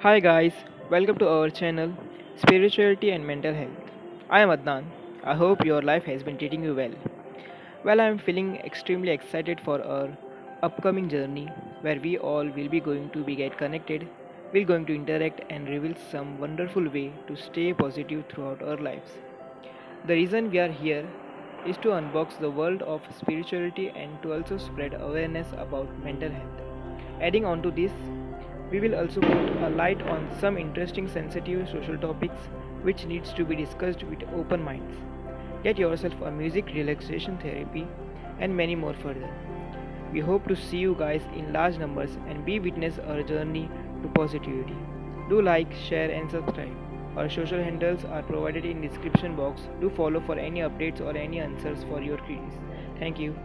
Hi guys, welcome to our channel Spirituality and Mental Health. I am Adnan. I hope your life has been treating you well. Well, I am feeling extremely excited for our upcoming journey where we all will be going to be get connected, we're going to interact and reveal some wonderful way to stay positive throughout our lives. The reason we are here is to unbox the world of spirituality and to also spread awareness about mental health. Adding on to this, we will also put a light on some interesting sensitive social topics which needs to be discussed with open minds. Get yourself a music relaxation therapy and many more further. We hope to see you guys in large numbers and be witness our journey to positivity. Do like, share and subscribe. Our social handles are provided in description box. Do follow for any updates or any answers for your queries. Thank you.